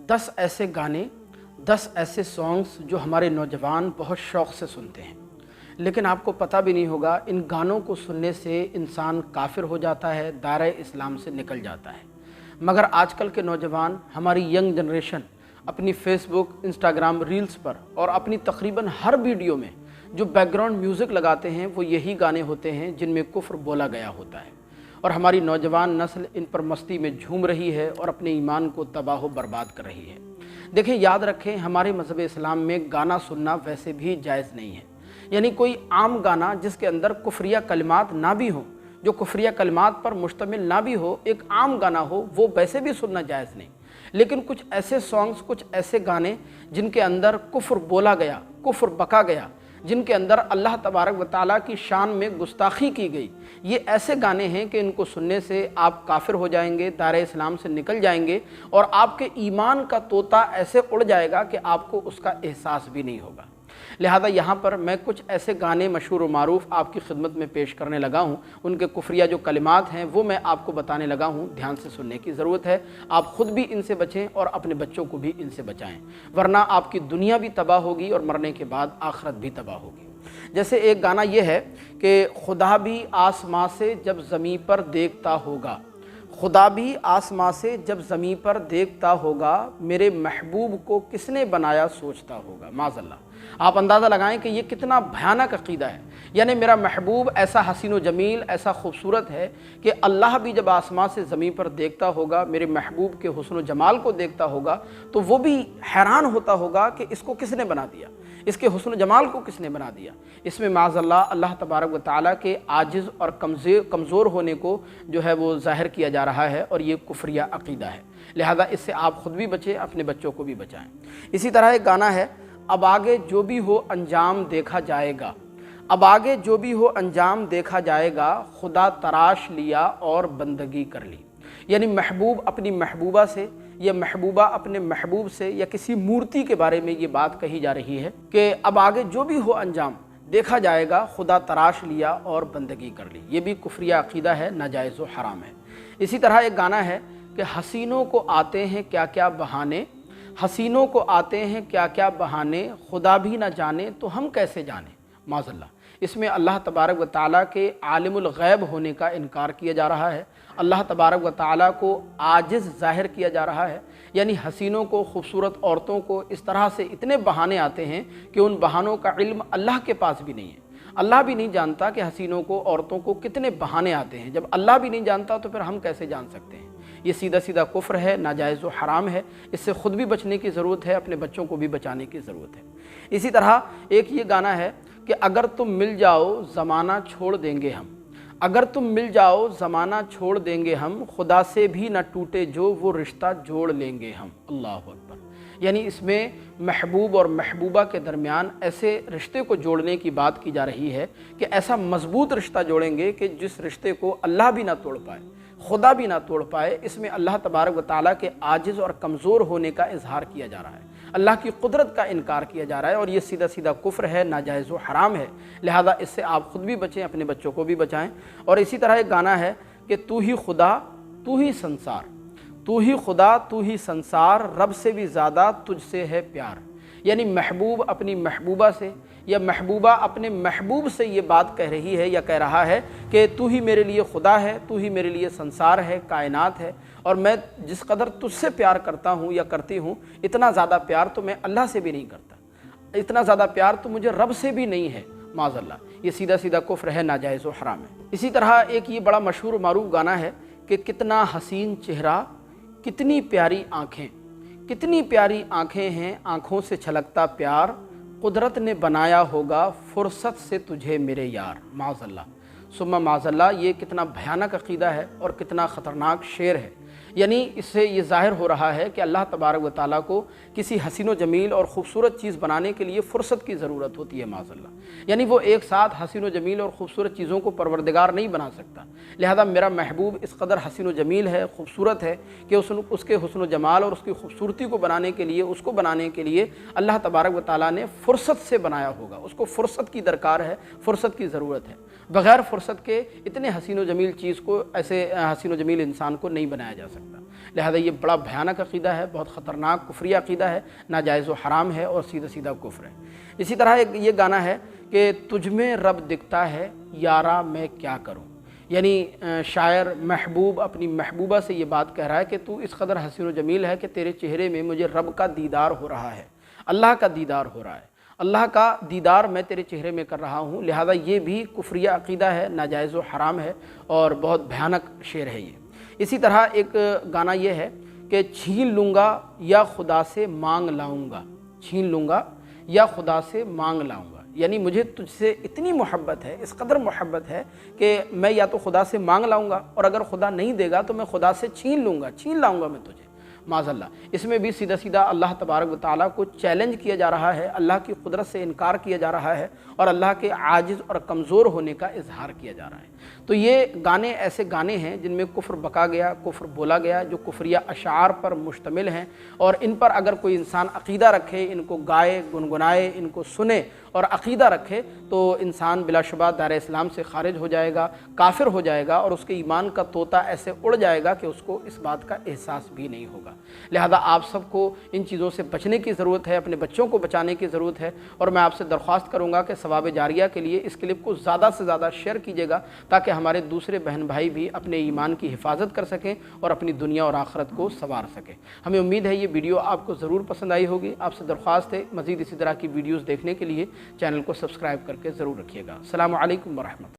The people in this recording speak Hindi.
10 ऐसे गाने, 10 ऐसे सॉन्ग्स जो हमारे नौजवान बहुत शौक़ से सुनते हैं, लेकिन आपको पता भी नहीं होगा इन गानों को सुनने से इंसान काफिर हो जाता है, दायरे इस्लाम से निकल जाता है। मगर आजकल के नौजवान, हमारी यंग जनरेशन अपनी फेसबुक, इंस्टाग्राम रील्स पर और अपनी तकरीबन हर वीडियो में जो बैकग्राउंड म्यूज़िक लगाते हैं वो यही गाने होते हैं जिनमें कुफ्र बोला गया होता है। और हमारी नौजवान नस्ल इन पर मस्ती में झूम रही है और अपने ईमान को तबाह बर्बाद कर रही है। देखिए, याद रखें, हमारे मज़हब इस्लाम में गाना सुनना वैसे भी जायज़ नहीं है। यानी कोई आम गाना जिसके अंदर कुफ्रिया कलिमात ना भी हो, जो कुफ्रिया कलिमात पर मुश्तमिल ना भी हो, एक आम गाना हो, वो वैसे भी सुनना जायज़ नहीं। लेकिन कुछ ऐसे सॉन्ग्स, कुछ ऐसे गाने जिनके अंदर कुफ्र बोला गया, कुफ्र बका गया, जिनके अंदर अल्लाह तबारक व तआला की शान में गुस्ताखी की गई, ये ऐसे गाने हैं कि इनको सुनने से आप काफिर हो जाएंगे, दायरे इस्लाम से निकल जाएंगे और आपके ईमान का तोता ऐसे उड़ जाएगा कि आपको उसका एहसास भी नहीं होगा। लिहाजा यहाँ पर मैं कुछ ऐसे गाने मशहूर व मारूफ आपकी खिदमत में पेश करने लगा हूँ। उनके कुफ्रिया जो कलिमात हैं वो मैं आपको बताने लगा हूँ। ध्यान से सुनने की ज़रूरत है। आप ख़ुद भी इनसे बचें और अपने बच्चों को भी इनसे बचाएं, वरना आपकी दुनिया भी तबाह होगी और मरने के बाद आखिरत भी तबाह होगी। जैसे एक गाना ये है कि खुदा भी आसमां से जब ज़मीं पर देखता होगा, खुदा भी आसमां से जब ज़मीं पर देखता होगा, मेरे महबूब को किसने बनाया सोचता होगा। माज़अल्लाह, आप अंदाज़ा लगाएं कि ये कितना भयानक अक़ीदा है। यानी मेरा महबूब ऐसा हसीन व जमील, ऐसा खूबसूरत है कि अल्लाह भी जब आसमां से ज़मीन पर देखता होगा, मेरे महबूब के हुस्न व जमाल को देखता होगा, तो वो भी हैरान होता होगा कि इसको किसने बना दिया, इसके हुस्न जमाल को किसने बना दिया। इसमें माज़अल्लाह अल्लाह तबारक व तआला के आजिज़ और कमज़ोर होने को जो है वो ज़ाहिर किया जा रहा है और ये कुफ्रिया अक़ीदा है। लिहाजा इससे आप ख़ुद भी बचें, अपने बच्चों को भी बचाएं। इसी तरह एक गाना है, अब आगे जो भी हो अंजाम देखा जाएगा, अब आगे जो भी हो अंजाम देखा जाएगा, खुदा तराश लिया और बंदगी कर ली। यानी महबूब अपनी महबूबा से या महबूबा अपने महबूब से या किसी मूर्ति के बारे में ये बात कही जा रही है कि अब आगे जो भी हो अंजाम देखा जाएगा, खुदा तराश लिया और बंदगी कर ली। ये भी कुफ्रिया अक़ीदा है, नाजायज़ व हराम है। इसी तरह एक गाना है कि हसीनों को आते हैं क्या क्या बहाने, हसीनों को आते हैं क्या क्या बहाने, खुदा भी ना जाने तो हम कैसे जाने। माज़अल्लाह, इसमें अल्लाह तबारक व तआला के आलिमुल गैब होने का इनकार किया जा रहा है। अल्लाह तबारक व तआला को आजिज़ ज़ाहिर किया जा रहा है। यानी हसीनों को, खूबसूरत औरतों को इस तरह से इतने बहाने आते हैं कि उन बहानों का इल्म अल्लाह के पास भी नहीं है। अल्लाह भी नहीं जानता कि हसीनों को, औरतों को कितने बहाने आते हैं। जब अल्लाह भी नहीं जानता तो फिर हम कैसे जान सकते हैं। ये सीधा सीधा कुफ्र है, नाजायज़ व हराम है। इससे ख़ुद भी बचने की ज़रूरत है, अपने बच्चों को भी बचाने की ज़रूरत है। इसी तरह एक ये गाना है कि अगर तुम मिल जाओ ज़माना छोड़ देंगे हम, अगर तुम मिल जाओ ज़माना छोड़ देंगे हम, खुदा से भी न टूटे जो वो रिश्ता जोड़ लेंगे हम। अल्लाह अकबर। यानी इसमें महबूब और महबूबा के दरमियान ऐसे रिश्ते को जोड़ने की बात की जा रही है कि ऐसा मजबूत रिश्ता जोड़ेंगे कि जिस रिश्ते को अल्लाह भी ना तोड़ पाए, खुदा भी ना तोड़ पाए। इसमें अल्लाह तबारक व तआला के आजिज़ और कमज़ोर होने का इजहार किया जा रहा है, अल्लाह की कुदरत का इनकार किया जा रहा है और ये सीधा सीधा कुफ्र है, नाजायज़ व हराम है। लिहाजा इससे आप ख़ुद भी बचें, अपने बच्चों को भी बचाएं। और इसी तरह एक गाना है कि तू ही खुदा तू ही संसार, तू ही खुदा तू ही संसार, रब से भी ज़्यादा तुझसे है प्यार। यानी महबूब अपनी महबूबा से या महबूबा अपने महबूब से ये बात कह रही है या कह रहा है कि तू ही मेरे लिए खुदा है, तू ही मेरे लिए संसार है, कायनात है, और मैं जिस कदर तुझसे प्यार करता हूँ या करती हूँ, इतना ज़्यादा प्यार तो मैं अल्लाह से भी नहीं करता, इतना ज़्यादा प्यार तो मुझे रब से भी नहीं है। माज़अल्लाह, ये सीधा सीधा कुफ्र है, नाजायज़ व हराम है। इसी तरह एक ये बड़ा मशहूर मारूफ गाना है कि कितना हसीन चेहरा, कितनी प्यारी आँखें, कितनी प्यारी आँखें हैं, आँखों से छलकता प्यार, कुदरत ने बनाया होगा फुर्सत से तुझे मेरे यार। माज़अल्लाह सुम्मा माज़अल्लाह, ये कितना भयानक अक़ीदा है और कितना ख़तरनाक शेर है। यानी इससे ये ज़ाहिर हो रहा है कि अल्लाह तबारक व तआला को किसी हसीन व जमील और ख़ूबसूरत चीज़ बनाने के लिए फ़ुर्सत की ज़रूरत होती है। माज़अल्लाह, यानी वो एक साथ हसीन व जमील और ख़ूबसूरत चीज़ों को परवरदिगार नहीं बना सकता। लिहाजा मेरा महबूब इस कदर हसीन व जमील है, ख़ूबसूरत है कि उसके हुस्न व जमाल और उसकी खूबसूरती को बनाने के लिए, उसको बनाने के लिए अल्लाह तबारक व तआला ने फ़ुर्सत से बनाया होगा। उसको फ़ुर्सत की दरकार है, फ़ुर्सत की ज़रूरत है। बग़ैर फ़ुर्सत के इतने हसीन व जमील चीज़ को, ऐसे हसीन व जमील इंसान को नहीं बनाया जा सकता। सकता। लिहाजा ये बड़ा भयानक अक़ीदा है, बहुत ख़तरनाक कुफरी अक़ीदा है, नाजायज़ व हराम है और सीधा सीधा कुफ्र है। इसी तरह एक ये गाना है कि तुझ में रब दिखता है यारा मैं क्या करूँ, यानी शायर महबूब अपनी महबूबा से ये बात कह रहा है कि तू इस कदर हसीन व जमील है कि तेरे चेहरे में मुझे रब का दीदार हो रहा है, अल्लाह का दीदार हो रहा है, अल्लाह का दीदार मैं तेरे चेहरे में कर रहा हूँ। लिहाजा ये भी कुफ्रिया अक़ीदा है, नाजायज़ व हराम है और बहुत भयानक शेर है ये। इसी तरह एक गाना ये है कि छीन लूँगा या खुदा से मांग लाऊँगा, छीन लूँगा या खुदा से मांग लाऊँगा, यानी मुझे तुझसे इतनी मोहब्बत है, इस कदर मोहब्बत है कि मैं या तो खुदा से मांग लाऊँगा और अगर खुदा नहीं देगा तो मैं खुदा से छीन लूँगा, छीन लाऊँगा मैं तुझे, माज़अल्लाह। इसमें भी सीधा सीधा अल्लाह तबारक व तआला को चैलेंज किया जा रहा है, अल्लाह की कुदरत से इनकार किया जा रहा है और अल्लाह के आजिज़ और कमज़ोर होने का इजहार किया जा रहा है। तो ये गाने ऐसे गाने हैं जिनमें कुफ्र बका गया, कुफ्र बोला गया, जो कुफ्रिया अशार पर मुश्तमिल हैं और इन पर अगर कोई इंसान अक़ीदा रखे, इनको गाए, गुनगुनाए, इनको सुने और अक़ीदा रखे तो इंसान बिलाशुबा दायरे इस्लाम से ख़ारिज हो जाएगा, काफिर हो जाएगा और उसके ईमान का तोता ऐसे उड़ जाएगा कि उसको इस बात का एहसास भी नहीं होगा। लिहाजा आप सबको इन चीज़ों से बचने की ज़रूरत है, अपने बच्चों को बचाने की ज़रूरत है और मैं आपसे दरख्वास्त करूँगा कि सवाब जारिया के लिए इस क्लिप को ज़्यादा से ज़्यादा शेयर कीजिएगा ताकि हमारे दूसरे बहन भाई भी अपने ईमान की हिफाजत कर सकें और अपनी दुनिया और आखिरत को संवार सकें। हमें उम्मीद है ये वीडियो आपको ज़रूर पसंद आई होगी। आपसे दरख्वास्त है मज़ीद इसी तरह की वीडियोज़ देखने के लिए चैनल को सब्सक्राइब करके ज़रूर रखिएगा। अस्सलामु अलैकुम व रहमतुल्लाह।